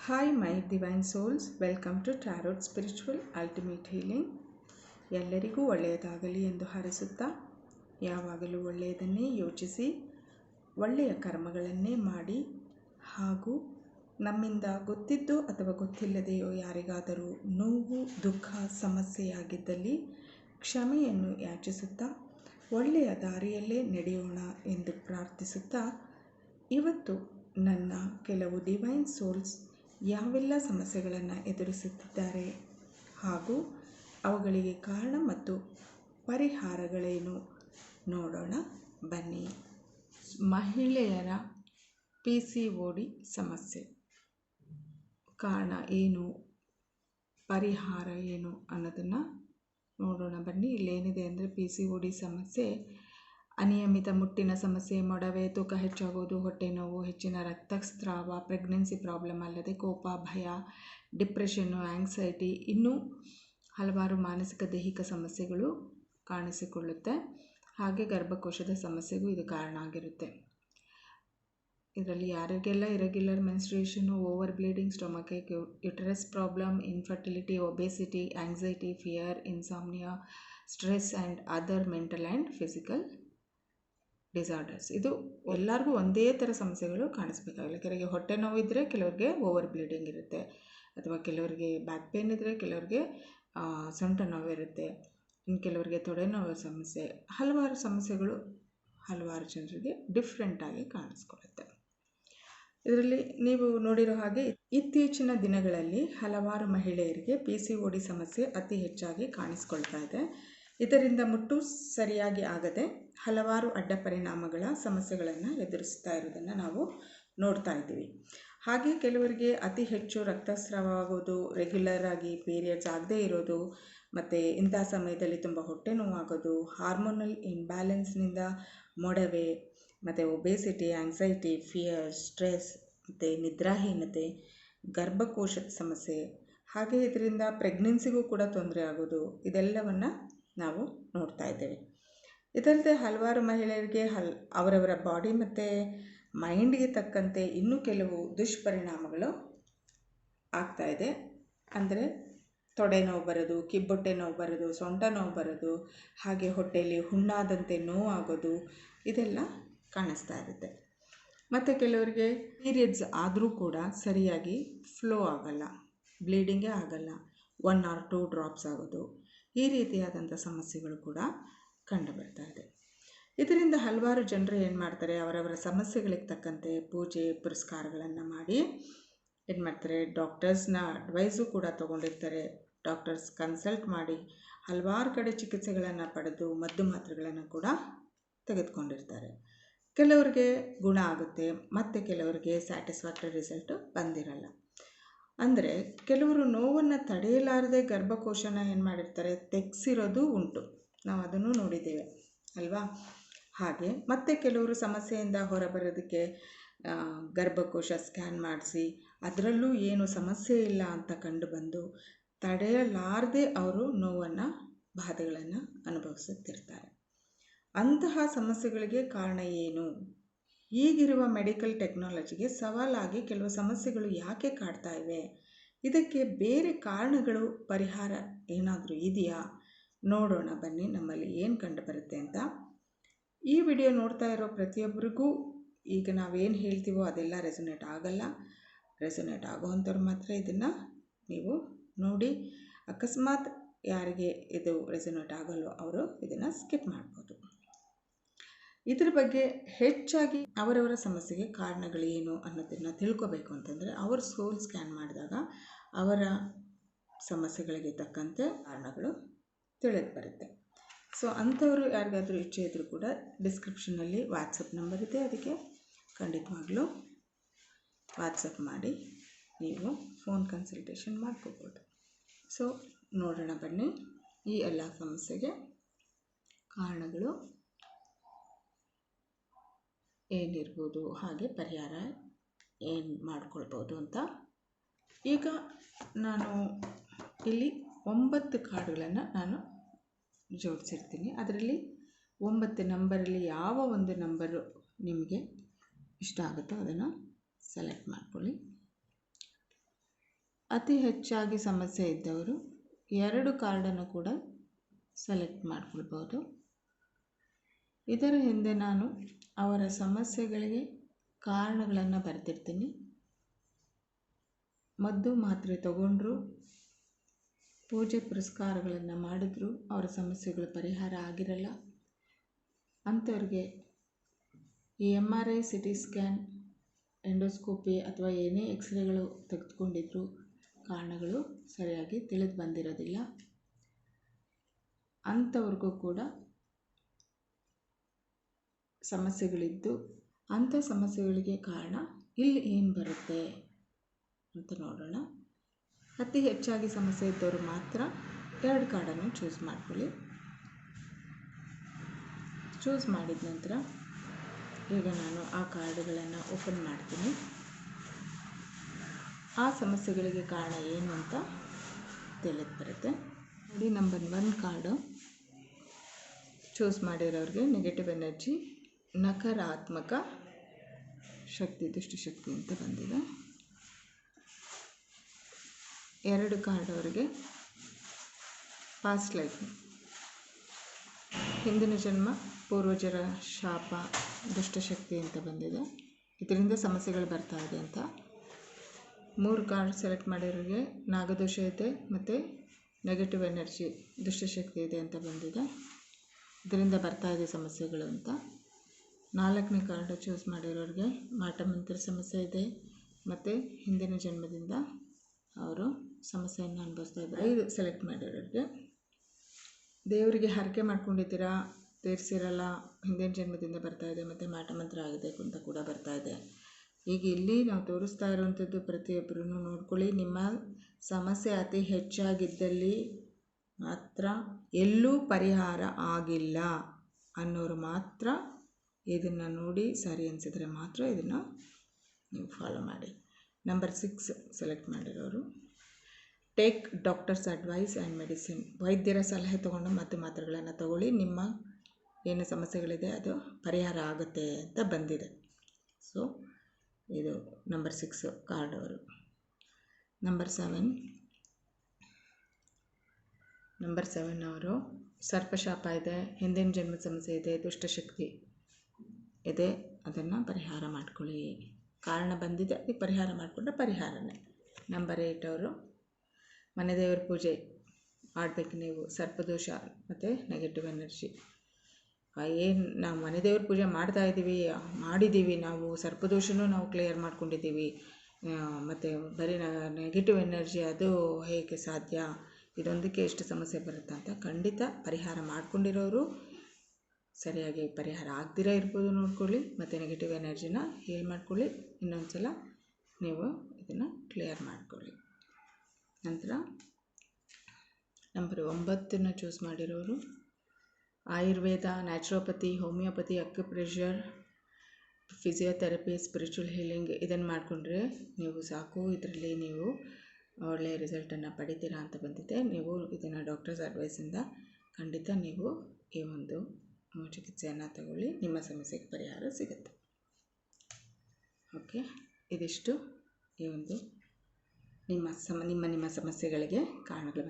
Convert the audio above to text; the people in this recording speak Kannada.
Hi, my divine souls. Welcome to Tarot Spiritual Ultimate Healing. ಎಲ್ಲರಿಗೂ ಒಳ್ಳೆಯದಾಗಲಿ ಎಂದು ಹಾರೈಸುತ್ತಾ, ಯಾವಾಗಲೂ ಒಳ್ಳೆಯದನ್ನೇ ಯೋಚಿಸಿ, ಒಳ್ಳೆಯ ಕರ್ಮಗಳನ್ನೇ ಮಾಡಿ, ಹಾಗೂ ನಮ್ಮಿಂದ ಗೊತ್ತಿದ್ದೋ ಅಥವಾ ಗೊತ್ತಿಲ್ಲದೆಯೋ ಯಾರಿಗಾದರೂ ನೋವು, ದುಃಖ, ಸಮಸ್ಯೆಯಾಗಿದ್ದಲ್ಲಿ ಕ್ಷಮೆಯನ್ನು ಯಾಚಿಸುತ್ತಾ ಒಳ್ಳೆಯ ದಾರಿಯಲ್ಲೇ ನಡೆಯೋಣ ಎಂದು ಪ್ರಾರ್ಥಿಸುತ್ತಾ, ಇವತ್ತು ನನ್ನ ಕೆಲವು ಡಿವೈನ್ ಸೋಲ್ಸ್ ಯಾವೆಲ್ಲ ಸಮಸ್ಯೆಗಳನ್ನು ಎದುರಿಸುತ್ತಿದ್ದಾರೆ ಹಾಗೂ ಅವುಗಳಿಗೆ ಕಾರಣ ಮತ್ತು ಪರಿಹಾರಗಳೇನು ನೋಡೋಣ ಬನ್ನಿ. ಮಹಿಳೆಯರ PCOD ಸಮಸ್ಯೆ ಕಾರಣ ಏನು, ಪರಿಹಾರ ಏನು ಅನ್ನೋದನ್ನು ನೋಡೋಣ ಬನ್ನಿ. ಇಲ್ಲೇನಿದೆ ಅಂದರೆ PCOD ಸಮಸ್ಯೆ ಅನಿಯಮಿತ ಮುಟ್ಟಿನ ಸಮಸ್ಯೆ, ಮೊಡವೆ, ತೂಕ ಹೆಚ್ಚಾಗೋದು, ಹೊಟ್ಟೆ ನೋವು, ಹೆಚ್ಚಿನ ರಕ್ತಸ್ರಾವ, ಪ್ರೆಗ್ನೆನ್ಸಿ ಪ್ರಾಬ್ಲಮ್ ಅಲ್ಲದೆ ಕೋಪ, ಭಯ, ಡಿಪ್ರೆಷನ್ನು, ಆಂಗ್ಸೈಟಿ, ಇನ್ನೂ ಹಲವಾರು ಮಾನಸಿಕ ದೈಹಿಕ ಸಮಸ್ಯೆಗಳು ಕಾಣಿಸಿಕೊಳ್ಳುತ್ತೆ. ಹಾಗೆ ಗರ್ಭಕೋಶದ ಸಮಸ್ಯೆಗೂ ಇದು ಕಾರಣ ಆಗಿರುತ್ತೆ. ಇದರಲ್ಲಿ ಯಾರಿಗೆಲ್ಲ irregular menstruation, over bleeding, stomach ache, uterus problem, infertility, obesity, anxiety, fear, insomnia, stress and other mental and physical disorders, ಇದು ಎಲ್ಲರಿಗೂ ಒಂದೇ ಥರ ಸಮಸ್ಯೆಗಳು ಕಾಣಿಸ್ಬೇಕಾಗಿಲ್ಲ. ಕೆಲವರಿಗೆ ಹೊಟ್ಟೆ ನೋವಿದ್ದರೆ ಕೆಲವರಿಗೆ ಓವರ್ ಬ್ಲೀಡಿಂಗ್ ಇರುತ್ತೆ, ಅಥವಾ ಕೆಲವರಿಗೆ ಬ್ಯಾಕ್ ಪೇನ್ ಇದ್ದರೆ ಕೆಲವರಿಗೆ ಸೊಂಟ ನೋವಿರುತ್ತೆ, ಇನ್ನು ಕೆಲವರಿಗೆ ತೊಡೆ ನೋವು ಸಮಸ್ಯೆ, ಹಲವಾರು ಸಮಸ್ಯೆಗಳು ಹಲವಾರು ಜನರಿಗೆ ಡಿಫ್ರೆಂಟಾಗಿ ಕಾಣಿಸ್ಕೊಳ್ಳುತ್ತೆ. ಇದರಲ್ಲಿ ನೀವು ನೋಡಿರೋ ಹಾಗೆ ಇತ್ತೀಚಿನ ದಿನಗಳಲ್ಲಿ ಹಲವಾರು ಮಹಿಳೆಯರಿಗೆ PCOD ಸಮಸ್ಯೆ ಅತಿ ಹೆಚ್ಚಾಗಿ ಕಾಣಿಸ್ಕೊಳ್ತಾ ಇದೆ. ಇದರಿಂದ ಮುಟ್ಟು ಸರಿಯಾಗಿ ಆಗದೆ ಹಲವಾರು ಅಡ್ಡ ಪರಿಣಾಮಗಳ ಸಮಸ್ಯೆಗಳನ್ನು ಎದುರಿಸ್ತಾ ಇರೋದನ್ನು ನಾವು ನೋಡ್ತಾ ಇದ್ದೀವಿ. ಹಾಗೆ ಕೆಲವರಿಗೆ ಅತಿ ಹೆಚ್ಚು ರಕ್ತಸ್ರಾವ ಆಗೋದು, ರೆಗ್ಯುಲರ್ ಆಗಿ ಪೀರಿಯಡ್ಸ್ ಆಗದೇ ಇರೋದು, ಮತ್ತು ಇಂಥ ಸಮಯದಲ್ಲಿ ತುಂಬ ಹೊಟ್ಟೆ ನೋವಾಗೋದು, ಹಾರ್ಮೋನಲ್ ಇಂಬ್ಯಾಲೆನ್ಸ್ನಿಂದ ಮೊಡವೆ, ಮತ್ತು ಒಬೆಸಿಟಿ, ಆಂಗ್ಸೈಟಿ, ಫಿಯರ್, ಸ್ಟ್ರೆಸ್, ಮತ್ತು ನಿದ್ರಾಹೀನತೆ, ಗರ್ಭಕೋಶದ ಸಮಸ್ಯೆ, ಹಾಗೆ ಇದರಿಂದ ಪ್ರೆಗ್ನೆನ್ಸಿಗೂ ಕೂಡ ತೊಂದರೆ ಆಗೋದು, ಇದೆಲ್ಲವನ್ನು ನಾವು ನೋಡ್ತಾ ಇದ್ದೇವೆ. ಇದಲ್ಲದೆ ಹಲವಾರು ಮಹಿಳೆಯರಿಗೆ ಅವರವರ ಬಾಡಿ ಮತ್ತು ಮೈಂಡ್ಗೆ ತಕ್ಕಂತೆ ಇನ್ನೂ ಕೆಲವು ದುಷ್ಪರಿಣಾಮಗಳು ಆಗ್ತಾ ಇದೆ. ಅಂದರೆ ತೊಡೆ ನೋವು ಬರೋದು, ಕಿಬ್ಬೊಟ್ಟೆ ನೋವು ಬರೋದು, ಸೊಂಟ ನೋವು ಬರೋದು, ಹಾಗೆ ಹೊಟ್ಟೆಯಲ್ಲಿ ಹುಣ್ಣಾದಂತೆ ನೋವಾಗೋದು, ಇದೆಲ್ಲ ಕಾಣಿಸ್ತಾ ಇರುತ್ತೆ. ಮತ್ತು ಕೆಲವರಿಗೆ ಪೀರಿಯಡ್ಸ್ ಆದರೂ ಕೂಡ ಸರಿಯಾಗಿ ಫ್ಲೋ ಆಗಲ್ಲ, ಬ್ಲೀಡಿಂಗೇ ಆಗಲ್ಲ, 1 or 2 ಡ್ರಾಪ್ಸ್ ಆಗೋದು, ಈ ರೀತಿಯಾದಂಥ ಸಮಸ್ಯೆಗಳು ಕೂಡ ಕಂಡು ಬರ್ತಾ ಇದೆ. ಇದರಿಂದ ಹಲವಾರು ಜನರು ಏನು ಮಾಡ್ತಾರೆ, ಅವರವರ ಸಮಸ್ಯೆಗಳಿಗೆ ತಕ್ಕಂತೆ ಪೂಜೆ ಪುರಸ್ಕಾರಗಳನ್ನು ಮಾಡಿ ಏನು ಮಾಡ್ತಾರೆ, ಡಾಕ್ಟರ್ಸ್ನ ಅಡ್ವೈಸು ಕೂಡ ತೊಗೊಂಡಿರ್ತಾರೆ. ಡಾಕ್ಟರ್ಸ್ ಕನ್ಸಲ್ಟ್ ಮಾಡಿ ಹಲವಾರು ಕಡೆ ಚಿಕಿತ್ಸೆಗಳನ್ನು ಪಡೆದು ಮದ್ದು ಮಾತ್ರೆಗಳನ್ನು ಕೂಡ ತೆಗೆದುಕೊಂಡಿರ್ತಾರೆ. ಕೆಲವರಿಗೆ ಗುಣ ಆಗುತ್ತೆ, ಮತ್ತು ಕೆಲವರಿಗೆ ಸ್ಯಾಟಿಸ್ಫ್ಯಾಕ್ಟರಿ ರಿಸಲ್ಟು ಬಂದಿರಲ್ಲ. ಅಂದರೆ ಕೆಲವರು ನೋವನ್ನು ತಡೆಯಲಾರದೆ ಗರ್ಭಕೋಶನ ಏನು ಮಾಡಿರ್ತಾರೆ, ತೆಗೆಸಿರೋದು ಉಂಟು, ನಾವು ಅದನ್ನು ನೋಡಿದ್ದೇವೆ ಅಲ್ವಾ. ಹಾಗೆ ಮತ್ತು ಕೆಲವರು ಸಮಸ್ಯೆಯಿಂದ ಹೊರಬರೋದಕ್ಕೆ ಗರ್ಭಕೋಶ ಸ್ಕ್ಯಾನ್ ಮಾಡಿಸಿ ಅದರಲ್ಲೂ ಏನು ಸಮಸ್ಯೆ ಇಲ್ಲ ಅಂತ ಕಂಡು ಬಂದು ತಡೆಯಲಾರದೆ ಅವರು ನೋವನ್ನು, ಬಾಧೆಗಳನ್ನು ಅನುಭವಿಸುತ್ತಿರ್ತಾರೆ. ಅಂತಹ ಸಮಸ್ಯೆಗಳಿಗೆ ಕಾರಣ ಏನು? ಈಗಿರುವ ಮೆಡಿಕಲ್ ಟೆಕ್ನಾಲಜಿಗೆ ಸವಾಲಾಗಿ ಕೆಲವು ಸಮಸ್ಯೆಗಳು ಯಾಕೆ ಕಾಡ್ತಾ ಇವೆ? ಇದಕ್ಕೆ ಬೇರೆ ಕಾರಣಗಳು, ಪರಿಹಾರ ಏನಾದರೂ ಇದೆಯಾ? ನೋಡೋಣ ಬನ್ನಿ ನಮ್ಮಲ್ಲಿ ಏನು ಕಂಡು ಬರುತ್ತೆ ಅಂತ. ಈ ವಿಡಿಯೋ ನೋಡ್ತಾ ಇರೋ ಪ್ರತಿಯೊಬ್ಬರಿಗೂ ಈಗ ನಾವೇನು ಹೇಳ್ತೀವೋ ಅದೆಲ್ಲ ರೆಸೊನೇಟ್ ಆಗಲ್ಲ. ರೆಸೊನೇಟ್ ಆಗೋವಂಥವ್ರು ಮಾತ್ರ ಇದನ್ನು ನೀವು ನೋಡಿ, ಅಕಸ್ಮಾತ್ ಯಾರಿಗೆ ಇದು ರೆಸೊನೇಟ್ ಆಗಲ್ಲೋ ಅವರು ಇದನ್ನು ಸ್ಕಿಪ್ ಮಾಡ್ಬೋದು. ಇದ್ರ ಬಗ್ಗೆ ಹೆಚ್ಚಾಗಿ ಅವರವರ ಸಮಸ್ಯೆಗೆ ಕಾರಣಗಳೇನು ಅನ್ನೋದನ್ನು ತಿಳ್ಕೊಬೇಕು ಅಂತಂದರೆ ಅವ್ರ ಸೋಲ್ ಸ್ಕ್ಯಾನ್ ಮಾಡಿದಾಗ ಅವರ ಸಮಸ್ಯೆಗಳಿಗೆ ತಕ್ಕಂತೆ ಕಾರಣಗಳು ತಿಳಿದು ಬರುತ್ತೆ. ಸೊ ಅಂಥವರು ಯಾರಿಗಾದರೂ ಇಚ್ಛೆ ಇದ್ದರೂ ಕೂಡ ಡಿಸ್ಕ್ರಿಪ್ಷನಲ್ಲಿ ವಾಟ್ಸಪ್ ನಂಬರ್ ಇದೆ, ಅದಕ್ಕೆ ಖಂಡಿತವಾಗ್ಲೂ ವಾಟ್ಸಪ್ ಮಾಡಿ ನೀವು ಫೋನ್ ಕನ್ಸಲ್ಟೇಷನ್ ಮಾಡ್ಕೋಬೋದು. ಸೊ ನೋಡೋಣ ಬನ್ನಿ ಈ ಎಲ್ಲ ಸಮಸ್ಯೆಗೆ ಕಾರಣಗಳು ಏನಿರ್ಬೋದು, ಹಾಗೆ ಪರಿಹಾರ ಏನು ಮಾಡ್ಕೊಳ್ಬೋದು ಅಂತ. ಈಗ ನಾನು ಇಲ್ಲಿ 9 ಕಾರ್ಡ್ಗಳನ್ನು ನಾನು ಜೋಡಿಸಿರ್ತೀನಿ. ಅದರಲ್ಲಿ 9 ನಂಬರಲ್ಲಿ ಯಾವ ಒಂದು ನಂಬರು ನಿಮಗೆ ಇಷ್ಟ ಆಗುತ್ತೋ ಅದನ್ನು ಸೆಲೆಕ್ಟ್ ಮಾಡ್ಕೊಳ್ಳಿ. ಅತಿ ಹೆಚ್ಚಾಗಿ ಸಮಸ್ಯೆ ಇದ್ದವರು 2 ಕಾರ್ಡನ್ನು ಕೂಡ ಸೆಲೆಕ್ಟ್ ಮಾಡ್ಕೊಳ್ಬೋದು. ಇದರ ಹಿಂದೆ ನಾನು ಅವರ ಸಮಸ್ಯೆಗಳಿಗೆ ಕಾರಣಗಳನ್ನು ಬರೆದಿರ್ತೀನಿ. ಮದ್ದು ಮಾತ್ರೆ ತಗೊಂಡ್ರು, ಪೂಜೆ ಪುರಸ್ಕಾರಗಳನ್ನು ಮಾಡಿದ್ರು, ಅವರ ಸಮಸ್ಯೆಗಳು ಪರಿಹಾರ ಆಗಿರಲ್ಲ. ಅಂಥವ್ರಿಗೆ ಈ MRI, CT ಸ್ಕ್ಯಾನ್, ಎಂಡೋಸ್ಕೋಪಿ ಅಥವಾ ಏನೇ ಎಕ್ಸ್ರೇಗಳು ತೆಗೆದುಕೊಂಡಿದ್ರು ಕಾರಣಗಳು ಸರಿಯಾಗಿ ತಿಳಿದು ಬಂದಿರೋದಿಲ್ಲ. ಅಂಥವ್ರಿಗೂ ಕೂಡ ಸಮಸ್ಯೆಗಳಿದ್ದು ಅಂಥ ಸಮಸ್ಯೆಗಳಿಗೆ ಕಾರಣ ಇಲ್ಲಿ ಏನು ಬರುತ್ತೆ ಅಂತ ನೋಡೋಣ. ಅತಿ ಹೆಚ್ಚಾಗಿ ಸಮಸ್ಯೆ ಇದ್ದವರು ಮಾತ್ರ 2 ಕಾರ್ಡನ್ನು ಚೂಸ್ ಮಾಡ್ಕೊಳ್ಳಿ. ಚೂಸ್ ಮಾಡಿದ ನಂತರ ಈಗ ನಾನು ಆ ಕಾರ್ಡುಗಳನ್ನು ಓಪನ್ ಮಾಡ್ತೀನಿ. ಆ ಸಮಸ್ಯೆಗಳಿಗೆ ಕಾರಣ ಏನು ಅಂತ ತಿಳಿದು ಬರುತ್ತೆ. ನೋಡಿ, ನಂಬರ್ 1 ಕಾರ್ಡು ಚೂಸ್ ಮಾಡಿರೋರಿಗೆ ನೆಗೆಟಿವ್ ಎನರ್ಜಿ, ನಕಾರಾತ್ಮಕ ಶಕ್ತಿ, ದುಷ್ಟಶಕ್ತಿ ಅಂತ ಬಂದಿದೆ. 2 ಕಾರ್ಡ್ ಅವರಿಗೆ ಪಾಸ್ಟ್ ಲೈಫ್, ಹಿಂದಿನ ಜನ್ಮ, ಪೂರ್ವಜರ ಶಾಪ, ದುಷ್ಟಶಕ್ತಿ ಅಂತ ಬಂದಿದೆ. ಇದರಿಂದ ಸಮಸ್ಯೆಗಳು ಬರ್ತಾ ಇದೆ ಅಂತ. 3 ಕಾರ್ಡ್ ಸೆಲೆಕ್ಟ್ ಮಾಡಿರೋರಿಗೆ ನಾಗದೋಷ ಇದೆ ಮತ್ತು ನೆಗೆಟಿವ್ ಎನರ್ಜಿ, ದುಷ್ಟಶಕ್ತಿ ಇದೆ ಅಂತ ಬಂದಿದೆ. ಇದರಿಂದ ಬರ್ತಾ ಇದೆ ಸಮಸ್ಯೆಗಳು ಅಂತ. 4ನೇ ಕಾರ್ಡ್ ಚೂಸ್ ಮಾಡಿರೋರಿಗೆ ಮಾಟಮಂತ್ರ ಸಮಸ್ಯೆ ಇದೆ ಮತ್ತು ಹಿಂದಿನ ಜನ್ಮದಿಂದ ಅವರು ಸಮಸ್ಯೆಯನ್ನು ಅನುಭವಿಸ್ತಾ ಇದ್ದಾರೆ. 5 ಸೆಲೆಕ್ಟ್ ಮಾಡಿರೋರಿಗೆ ದೇವರಿಗೆ ಹರಕೆ ಮಾಡ್ಕೊಂಡಿದ್ದೀರಾ, ತೀರಿಸಿರಲ್ಲ, ಹಿಂದಿನ ಜನ್ಮದಿಂದ ಬರ್ತಾ ಇದೆ ಮತ್ತು ಮಾಟಮಂತ್ರ ಆಗಿದೆ ಅಂತ ಕೂಡ ಬರ್ತಾ ಇದೆ. ಈಗ ಇಲ್ಲಿ ನಾವು ತೋರಿಸ್ತಾ ಇರುವಂಥದ್ದು ಪ್ರತಿಯೊಬ್ಬರೂ ನೋಡ್ಕೊಳ್ಳಿ. ನಿಮ್ಮ ಸಮಸ್ಯೆ ಅತಿ ಹೆಚ್ಚಾಗಿದ್ದಲ್ಲಿ ಮಾತ್ರ, ಎಲ್ಲೂ ಪರಿಹಾರ ಆಗಿಲ್ಲ ಅನ್ನೋರು ಮಾತ್ರ ಇದನ್ನು ನೋಡಿ ಸರಿ ಅನಿಸಿದ್ರೆ ಮಾತ್ರ ಇದನ್ನು ನೀವು ಫಾಲೋ ಮಾಡಿ. ನಂಬರ್ 6 ಸೆಲೆಕ್ಟ್ ಮಾಡಿರೋರು take doctor's advice and medicine. ವೈದ್ಯರ ಸಲಹೆ ತೊಗೊಂಡು ಮತ್ತು ಮಾತ್ರೆಗಳನ್ನು ತಗೊಳ್ಳಿ, ನಿಮ್ಮ ಏನು ಸಮಸ್ಯೆಗಳಿದೆ ಅದು ಪರಿಹಾರ ಆಗುತ್ತೆ ಅಂತ ಬಂದಿದೆ. ಸೊ ಇದು ನಂಬರ್ 6 ಕಾರ್ಡ್ ಅವರು. ನಂಬರ್ 7 ಅವರು ಸರ್ಪಶಾಪ ಇದೆ, ಹಿಂದಿನ ಜನ್ಮದ ಸಮಸ್ಯೆ ಇದೆ, ದುಷ್ಟಶಕ್ತಿ ಇದೆ, ಅದನ್ನು ಪರಿಹಾರ ಮಾಡ್ಕೊಳ್ಳಿ. ಕಾರಣ ಬಂದಿದೆ, ಅದಕ್ಕೆ ಪರಿಹಾರ ಮಾಡಿಕೊಂಡ್ರೆ ಪರಿಹಾರನೇ. ನಂಬರ್ 8 ಅವರು ಮನೆ ದೇವರ ಪೂಜೆ ಮಾಡಬೇಕು ನೀವು, ಸರ್ಪದೋಷ ಮತ್ತು ನೆಗೆಟಿವ್ ಎನರ್ಜಿ. ಏನು ನಾವು ಮನೆ ದೇವ್ರ ಪೂಜೆ ಮಾಡಿದ್ದೀವಿ, ನಾವು ಸರ್ಪದೋಷನೂ ನಾವು ಕ್ಲಿಯರ್ ಮಾಡ್ಕೊಂಡಿದ್ದೀವಿ, ಮತ್ತು ಬರೀ ನೆಗೆಟಿವ್ ಎನರ್ಜಿ ಅದು ಹೇಗೆ ಸಾಧ್ಯ, ಇದೊಂದಕ್ಕೆ ಎಷ್ಟು ಸಮಸ್ಯೆ ಬರುತ್ತೆ ಅಂತ ಖಂಡಿತ ಪರಿಹಾರ ಮಾಡ್ಕೊಂಡಿರೋರು ಸರಿಯಾಗಿ ಪರಿಹಾರ ಆಗ್ದಿರ ಇರ್ಬೋದು ನೋಡ್ಕೊಳ್ಳಿ, ಮತ್ತು ನೆಗೆಟಿವ್ ಎನರ್ಜಿನ ಹೀಲ್ ಮಾಡ್ಕೊಳ್ಳಿ. ಇನ್ನೊಂದು ಸಲ ನೀವು ಇದನ್ನು ಕ್ಲಿಯರ್ ಮಾಡ್ಕೊಳ್ಳಿ. ನಂತರ ನಂಬರ್ 9 ಚೂಸ್ ಮಾಡಿರೋರು ayurveda, naturopathy, homeopathy, acupressure, physiotherapy, spiritual healing ಇದನ್ನು ಮಾಡಿಕೊಂಡ್ರೆ ನೀವು ಸಾಕು, ಇದರಲ್ಲಿ ನೀವು ಒಳ್ಳೆಯ ರಿಸಲ್ಟನ್ನು ಪಡಿತೀರಾ ಅಂತ ಬಂದಿದೆ. ನೀವು ಇದನ್ನು ಡಾಕ್ಟರ್ಸ್ ಅಡ್ವೈಸಿಂದ ಖಂಡಿತ ನೀವು ಈ ಒಂದು ಚಿಕಿತ್ಸೆಯನ್ನು ತಗೊಳ್ಳಿ, ನಿಮ್ಮ ಸಮಸ್ಯೆಗೆ ಪರಿಹಾರ ಸಿಗುತ್ತೆ. ಓಕೆ, ಇದಿಷ್ಟು ಈ ಒಂದು ನಿಮ್ಮ ಸಮಸ್ಯೆಗಳಿಗೆ ಕಾರಣಗಳು.